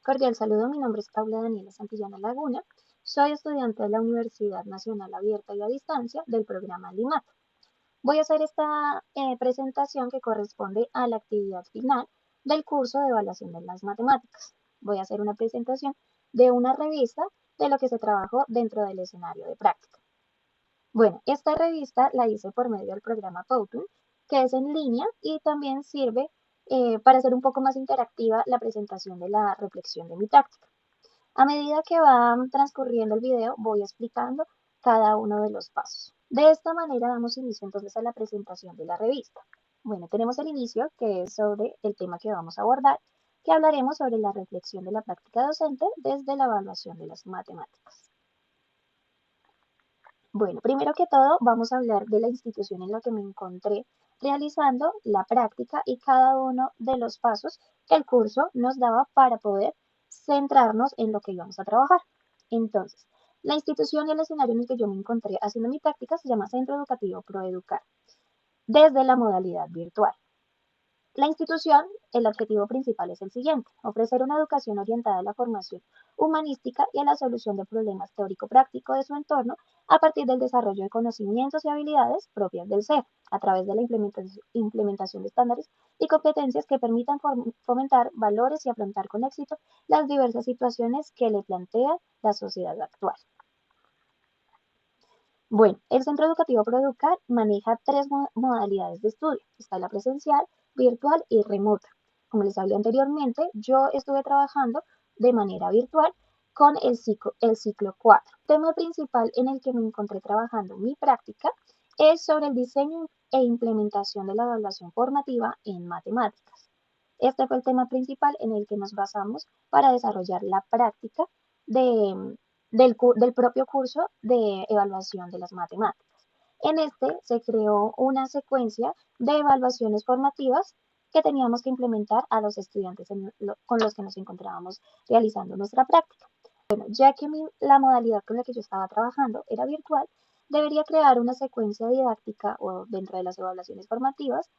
Cordial saludo, mi nombre es Paula Daniela Santillana Laguna. Soy estudiante de la Universidad Nacional Abierta y a Distancia del programa LIMAT. Voy a hacer esta presentación que corresponde a la actividad final del curso de evaluación de las matemáticas. Voy a hacer una presentación de una revista de lo que se trabajó dentro del escenario de práctica. Bueno, esta revista la hice por medio del programa Powtoon, que es en línea y también sirve para hacer un poco más interactiva la presentación de la reflexión de mi práctica. A medida que va transcurriendo el video, voy explicando cada uno de los pasos. De esta manera damos inicio entonces a la presentación de la revista. Bueno, tenemos el inicio, que es sobre el tema que vamos a abordar, que hablaremos sobre la reflexión de la práctica docente desde la evaluación de las matemáticas. Bueno, primero que todo vamos a hablar de la institución en la que me encontré realizando la práctica y cada uno de los pasos que el curso nos daba para poder centrarnos en lo que íbamos a trabajar. Entonces, la institución y el escenario en el que yo me encontré haciendo mi práctica se llama Centro Educativo Proeducar, desde la modalidad virtual. La institución, el objetivo principal es el siguiente: ofrecer una educación orientada a la formación humanística y a la solución de problemas teórico-prácticos de su entorno a partir del desarrollo de conocimientos y habilidades propias del ser, a través de la implementación de estándares y competencias que permitan fomentar valores y afrontar con éxito las diversas situaciones que le plantea la sociedad actual. Bueno, el Centro Educativo ProEducar maneja tres modalidades de estudio. Está la presencial, virtual y remota. Como les hablé anteriormente, yo estuve trabajando de manera virtual con el ciclo 4. El tema principal en el que me encontré trabajando mi práctica es sobre el diseño e implementación de la evaluación formativa en matemáticas. Este fue el tema principal en el que nos basamos para desarrollar la práctica de, del propio curso de evaluación de las matemáticas. En este se creó una secuencia de evaluaciones formativas que teníamos que implementar a los estudiantes con los que nos encontrábamos realizando nuestra práctica. Bueno, ya que la modalidad con la que yo estaba trabajando era virtual, debería crear una secuencia didáctica o dentro de las evaluaciones formativas,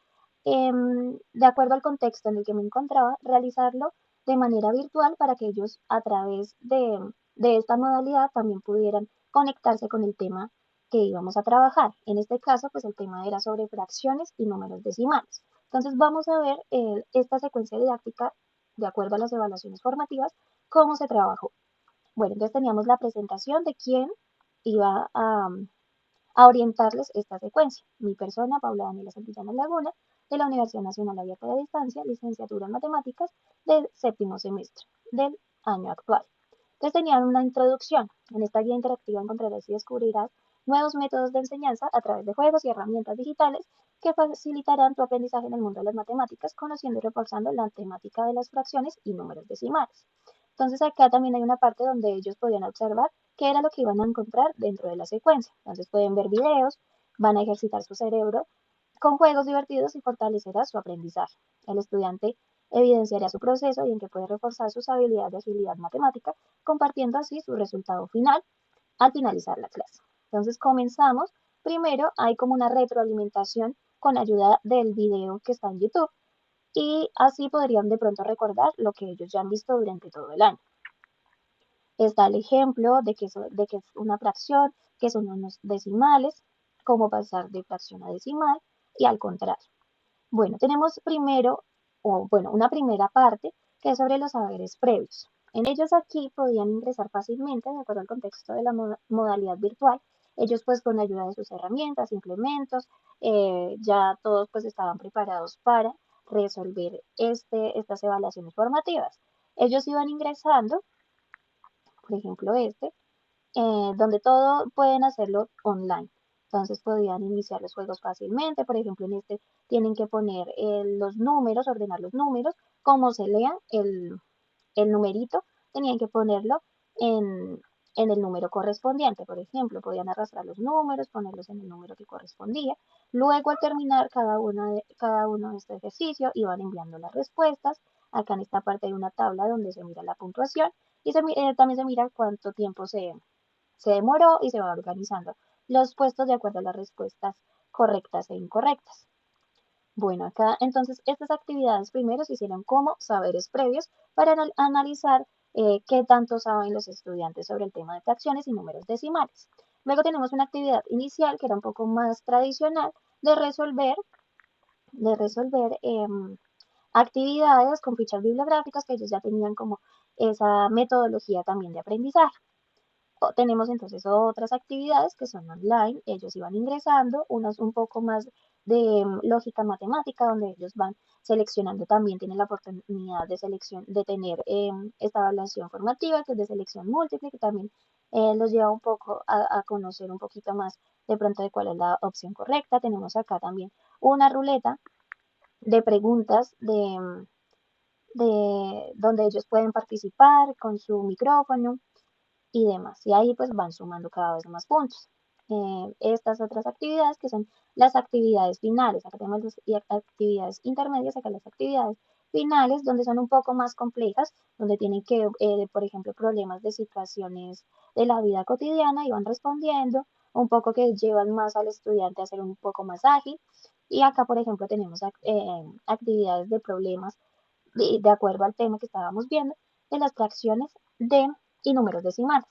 de acuerdo al contexto en el que me encontraba, realizarlo de manera virtual para que ellos a través de esta modalidad también pudieran conectarse con el tema que íbamos a trabajar. En este caso, pues el tema era sobre fracciones y números decimales. Entonces vamos a ver esta secuencia didáctica de acuerdo a las evaluaciones formativas, cómo se trabajó. Bueno, entonces teníamos la presentación de quién iba a orientarles esta secuencia. Mi persona, Paula Daniela Santillana Laguna, de la Universidad Nacional Abierta de Distancia, licenciatura en Matemáticas del séptimo semestre del año actual. Entonces tenían una introducción. En esta guía interactiva encontrarás y descubrirás nuevos métodos de enseñanza a través de juegos y herramientas digitales que facilitarán tu aprendizaje en el mundo de las matemáticas, conociendo y reforzando la temática de las fracciones y números decimales. Entonces acá también hay una parte donde ellos podían observar qué era lo que iban a encontrar dentro de la secuencia. Entonces pueden ver videos, van a ejercitar su cerebro con juegos divertidos y fortalecerá su aprendizaje. El estudiante evidenciará su proceso y en que puede reforzar sus habilidades de agilidad matemática, compartiendo así su resultado final al finalizar la clase. Entonces comenzamos. Primero hay como una retroalimentación con ayuda del video que está en YouTube y así podrían de pronto recordar lo que ellos ya han visto durante todo el año. Está el ejemplo de que es una fracción, que son unos decimales, cómo pasar de fracción a decimal y al contrario. Bueno, tenemos primero, una primera parte que es sobre los saberes previos. En ellos aquí podían ingresar fácilmente, de acuerdo al contexto de la modalidad virtual. Ellos pues con la ayuda de sus herramientas, implementos, ya todos pues estaban preparados para resolver estas evaluaciones formativas. Ellos iban ingresando, por ejemplo donde todo pueden hacerlo online. Entonces podían iniciar los juegos fácilmente. Por ejemplo, en este tienen que poner los números, ordenar los números, como se lean el numerito, tenían que ponerlo en el número correspondiente. Por ejemplo, podían arrastrar los números, ponerlos en el número que correspondía. Luego, al terminar cada uno de este ejercicio, iban enviando las respuestas. Acá en esta parte hay una tabla donde se mira la puntuación y también se mira cuánto tiempo se demoró y se va organizando los puestos de acuerdo a las respuestas correctas e incorrectas. Bueno, acá entonces estas actividades primero se hicieron como saberes previos para analizar qué tanto saben los estudiantes sobre el tema de fracciones y números decimales. Luego tenemos una actividad inicial que era un poco más tradicional de resolver actividades con fichas bibliográficas que ellos ya tenían como esa metodología también de aprendizaje. Tenemos entonces otras actividades que son online, ellos iban ingresando, unas un poco más de lógica matemática, donde ellos van seleccionando también, tienen la oportunidad de selección, de tener esta evaluación formativa, que es de selección múltiple, que también los lleva un poco a conocer un poquito más de pronto de cuál es la opción correcta. Tenemos acá también una ruleta de preguntas de donde ellos pueden participar con su micrófono y demás. Y ahí pues van sumando cada vez más puntos. Estas otras actividades que son las actividades finales. Acá tenemos las actividades intermedias, acá las actividades finales, donde son un poco más complejas, donde tienen que, por ejemplo, problemas de situaciones de la vida cotidiana y van respondiendo, un poco que llevan más al estudiante a ser un poco más ágil. Y acá, por ejemplo, tenemos actividades de problemas de acuerdo al tema que estábamos viendo, de las fracciones de y números decimales.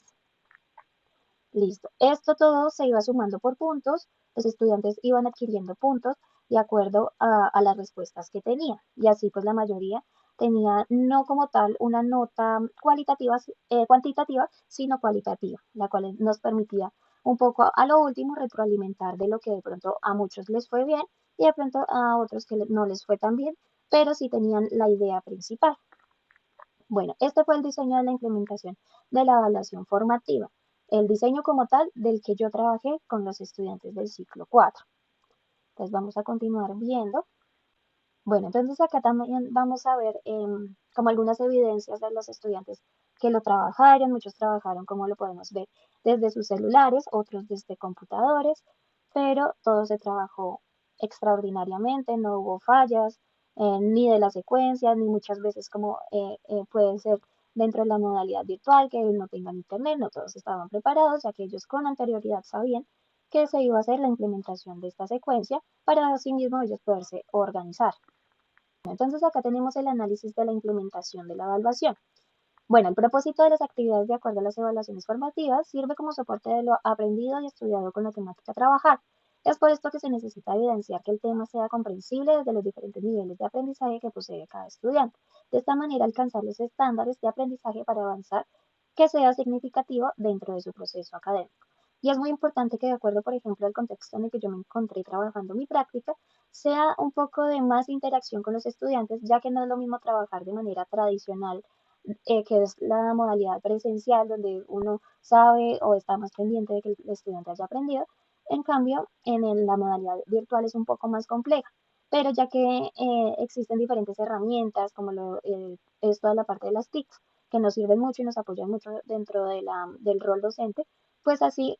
Listo. Esto todo se iba sumando por puntos, los estudiantes iban adquiriendo puntos de acuerdo a las respuestas que tenían. Y así pues la mayoría tenía no como tal una nota cualitativa, cuantitativa, sino cualitativa, la cual nos permitía un poco a lo último retroalimentar de lo que de pronto a muchos les fue bien y de pronto a otros que no les fue tan bien, pero sí tenían la idea principal. Bueno, este fue el diseño de la implementación de la evaluación formativa, el diseño como tal del que yo trabajé con los estudiantes del ciclo 4. Entonces vamos a continuar viendo. Bueno, entonces acá también vamos a ver como algunas evidencias de los estudiantes que lo trabajaron. Muchos trabajaron, como lo podemos ver, desde sus celulares, otros desde computadores, pero todo se trabajó extraordinariamente, no hubo fallas, ni de la secuencia, ni muchas veces como puede ser dentro de la modalidad virtual, que no tengan internet, no todos estaban preparados, ya que ellos con anterioridad sabían que se iba a hacer la implementación de esta secuencia para así mismo ellos poderse organizar. Entonces acá tenemos el análisis de la implementación de la evaluación. Bueno, el propósito de las actividades de acuerdo a las evaluaciones formativas sirve como soporte de lo aprendido y estudiado con la temática a trabajar. Es por esto que se necesita evidenciar que el tema sea comprensible desde los diferentes niveles de aprendizaje que posee cada estudiante. De esta manera alcanzar los estándares de aprendizaje para avanzar que sea significativo dentro de su proceso académico. Y es muy importante que de acuerdo, por ejemplo, al contexto en el que yo me encontré trabajando mi práctica, sea un poco de más interacción con los estudiantes, ya que no es lo mismo trabajar de manera tradicional que es la modalidad presencial, donde uno sabe o está más pendiente de que el estudiante haya aprendido. En cambio, la modalidad virtual es un poco más compleja, pero ya que existen diferentes herramientas, como es toda la parte de las TICs, que nos sirven mucho y nos apoyan mucho dentro del rol docente, pues así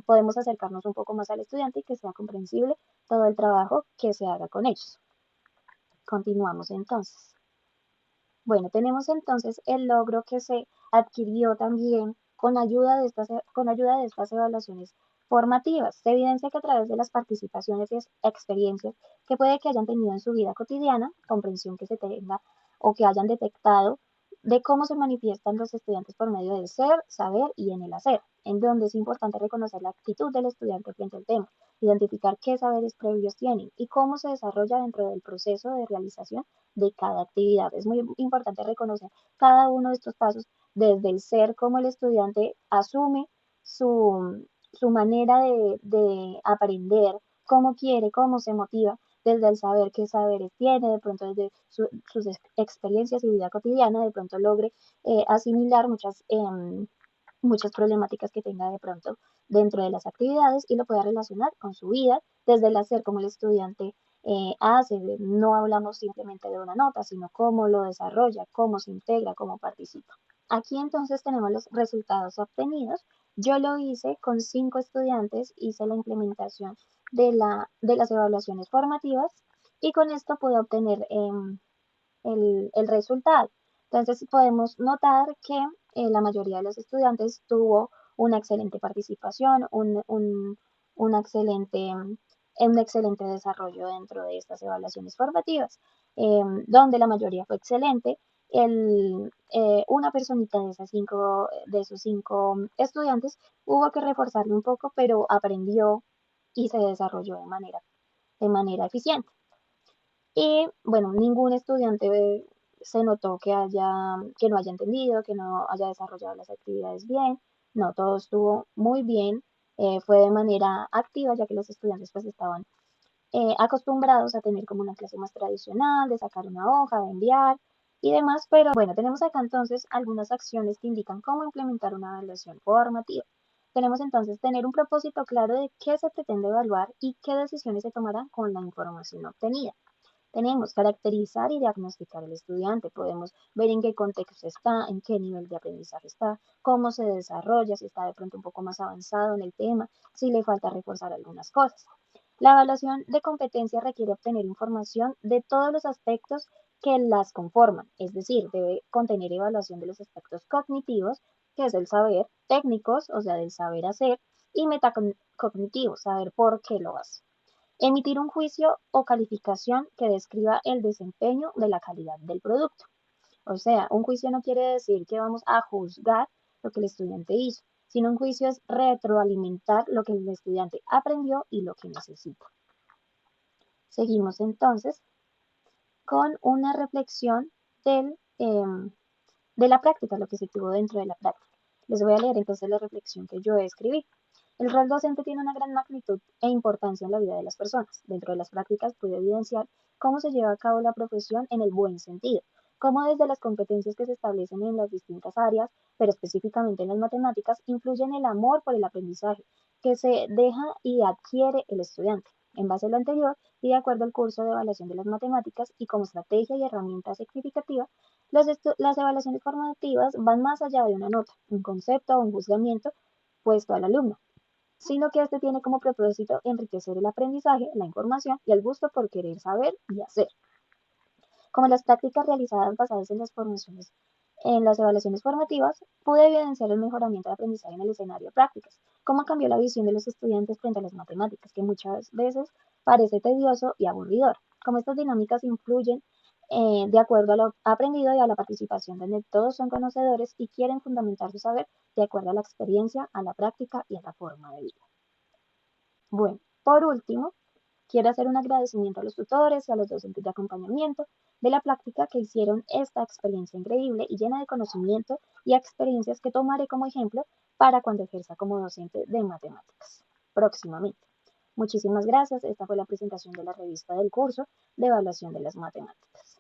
podemos acercarnos un poco más al estudiante y que sea comprensible todo el trabajo que se haga con ellos. Continuamos entonces. Bueno, tenemos entonces el logro que se adquirió también con ayuda de estas evaluaciones formativas. Se evidencia que a través de las participaciones y experiencias que puede que hayan tenido en su vida cotidiana, comprensión que se tenga o que hayan detectado de cómo se manifiestan los estudiantes por medio del ser, saber y en el hacer, en donde es importante reconocer la actitud del estudiante frente al tema, identificar qué saberes previos tienen y cómo se desarrolla dentro del proceso de realización de cada actividad. Es muy importante reconocer cada uno de estos pasos desde el ser, cómo el estudiante asume su manera de aprender, cómo quiere, cómo se motiva, desde el saber qué saberes tiene, de pronto desde sus experiencias y vida cotidiana, de pronto logre asimilar muchas problemáticas que tenga de pronto dentro de las actividades y lo pueda relacionar con su vida, desde el hacer como el estudiante hace, no hablamos simplemente de una nota, sino cómo lo desarrolla, cómo se integra, cómo participa. Aquí entonces tenemos los resultados obtenidos. Yo lo hice con 5 estudiantes, hice la implementación de las evaluaciones formativas y con esto pude obtener el resultado. Entonces podemos notar que la mayoría de los estudiantes tuvo una excelente participación, una excelente un excelente desarrollo dentro de estas evaluaciones formativas, donde la mayoría fue excelente. Una personita de esos 5 estudiantes hubo que reforzarlo un poco, pero aprendió y se desarrolló de manera eficiente. Y bueno, ningún estudiante se notó que no haya entendido, que no haya desarrollado las actividades bien. No, todo estuvo muy bien. Fue de manera activa, ya que los estudiantes pues estaban acostumbrados a tener como una clase más tradicional, de sacar una hoja, de enviar y demás. Pero bueno, tenemos acá entonces algunas acciones que indican cómo implementar una evaluación formativa. Tenemos entonces tener un propósito claro de qué se pretende evaluar y qué decisiones se tomarán con la información obtenida. Tenemos caracterizar y diagnosticar al estudiante. Podemos ver en qué contexto está, en qué nivel de aprendizaje está, cómo se desarrolla, si está de pronto un poco más avanzado en el tema, si le falta reforzar algunas cosas. La evaluación de competencia requiere obtener información de todos los aspectos que las conforman, es decir, debe contener evaluación de los aspectos cognitivos, que es el saber, técnicos, o sea, del saber hacer, y metacognitivos, saber por qué lo hace. Emitir un juicio o calificación que describa el desempeño de la calidad del producto. O sea, un juicio no quiere decir que vamos a juzgar lo que el estudiante hizo, sino un juicio es retroalimentar lo que el estudiante aprendió y lo que necesita. Seguimos entonces con una reflexión de la práctica, lo que se tuvo dentro de la práctica. Les voy a leer entonces la reflexión que yo escribí. El rol docente tiene una gran magnitud e importancia en la vida de las personas. Dentro de las prácticas pude evidenciar cómo se lleva a cabo la profesión en el buen sentido, cómo desde las competencias que se establecen en las distintas áreas, pero específicamente en las matemáticas, influyen el amor por el aprendizaje que se deja y adquiere el estudiante. En base a lo anterior, y de acuerdo al curso de evaluación de las matemáticas y como estrategia y herramienta significativa, las evaluaciones formativas van más allá de una nota, un concepto o un juzgamiento puesto al alumno, sino que este tiene como propósito enriquecer el aprendizaje, la información y el gusto por querer saber y hacer. Como las prácticas realizadas basadas en las evaluaciones formativas, pude evidenciar el mejoramiento de aprendizaje en el escenario de prácticas, cómo cambió la visión de los estudiantes frente a las matemáticas, que muchas veces parece tedioso y aburridor, cómo estas dinámicas influyen de acuerdo a lo aprendido y a la participación, donde todos son conocedores y quieren fundamentar su saber de acuerdo a la experiencia, a la práctica y a la forma de vida. Bueno, por último, quiero hacer un agradecimiento a los tutores y a los docentes de acompañamiento de la práctica que hicieron esta experiencia increíble y llena de conocimiento y experiencias que tomaré como ejemplo para cuando ejerza como docente de matemáticas próximamente. Muchísimas gracias. Esta fue la presentación de la revista del curso de evaluación de las matemáticas.